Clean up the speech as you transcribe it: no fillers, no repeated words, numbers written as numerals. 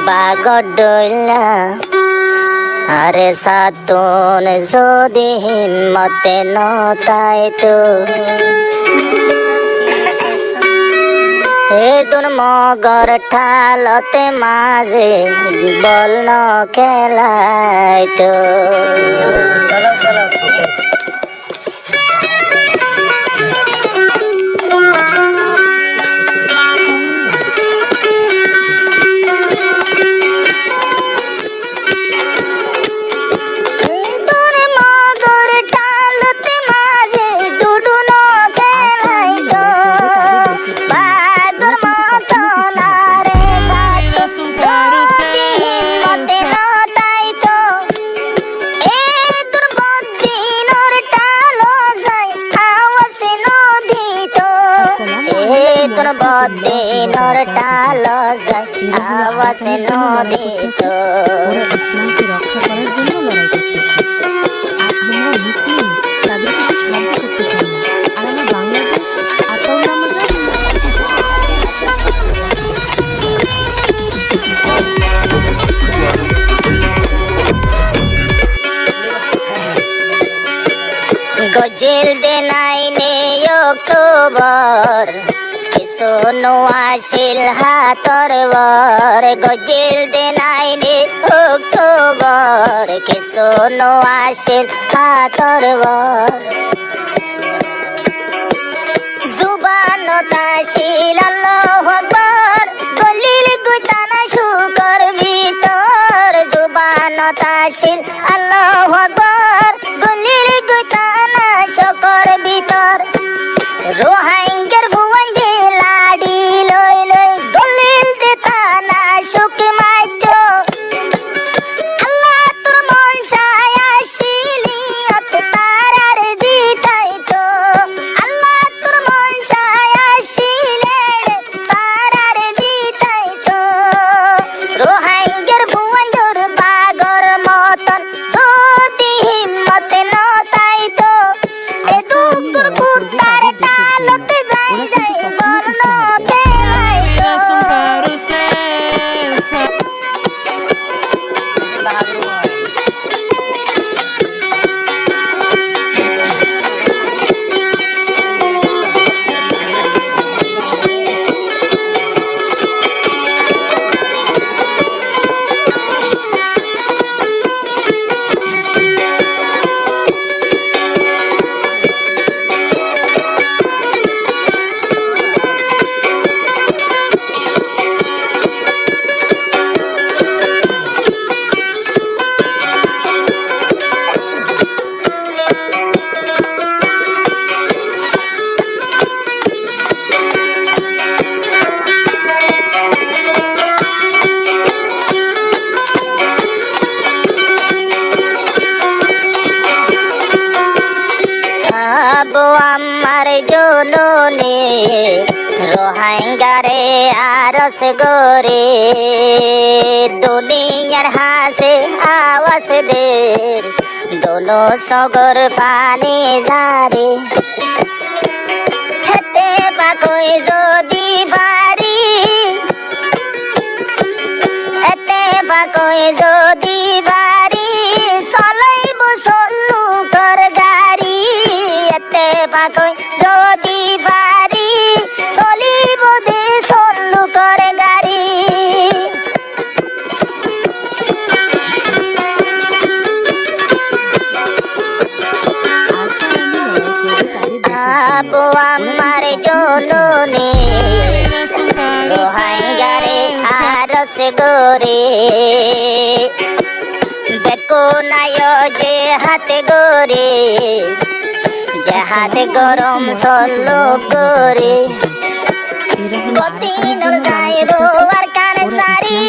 বাগর ডইলা আরে সাতুন যদি হিম্মতে নতাই তো হে তোর মগর ঠালতে মাঝে বল ন খেলাই তো বদিনর টাল যায় আওয়াজ নদী তো ইসলামকে রক্ষা করার জন্য লড়াই করতেছে। আর আমরা মুসলিম তাদেরকে সাহায্য করতে চাই না। আর আমরা বাংলাদেশ আতাউল নামাজ গজিল দেনাই নে অক্টোবর সোনো আসিল হাতর বর গজিল দেনাই নে অক্টোবর কে সোনো আসিল হাতর বর জুবান তাশিল আল্লাহু আকবার গলিল গুতানা শুকর ভিতর জুবান তাশিল আল্লাহু আকবার গলিল গুতানা শুকর ভিতর রোহাঙ্গের ভুবন দে লাডি লই লই দলিল দে তানা শুক মাইতো আল্লাহ তোর মন চায় আসিলি অত তারার জিতাই তো আল্লাহ তোর মন চায় আসিলে তারার জিতাই তো রোহাঙ্গের ভুবন দর বাগর মতন যদি হিম্মতে নতাই তো এ দুকুর কুতার টালতে যাই যাই বল নতে লাই আবু আমার জননে রোহাঙ্গারে আরস গোরে দুনিয়ার হাসে আওয়াজ দে দোনো সগর পানি ঝারে হেতে পাকই যদি বাড়ি এতে পাকই যদি বাড়ি চলাইব চলু কর গাড়ি এতে পাকই যদি বাড়ি চলিব দে চলু কর গাড়ি আবু আমার জননে রোহাঙ্গারে আরস গোরে বেকো নাই যে হাতে গোরে যে হাতে গরম সল্লো করে বদিনর যাইব আর কানে সারি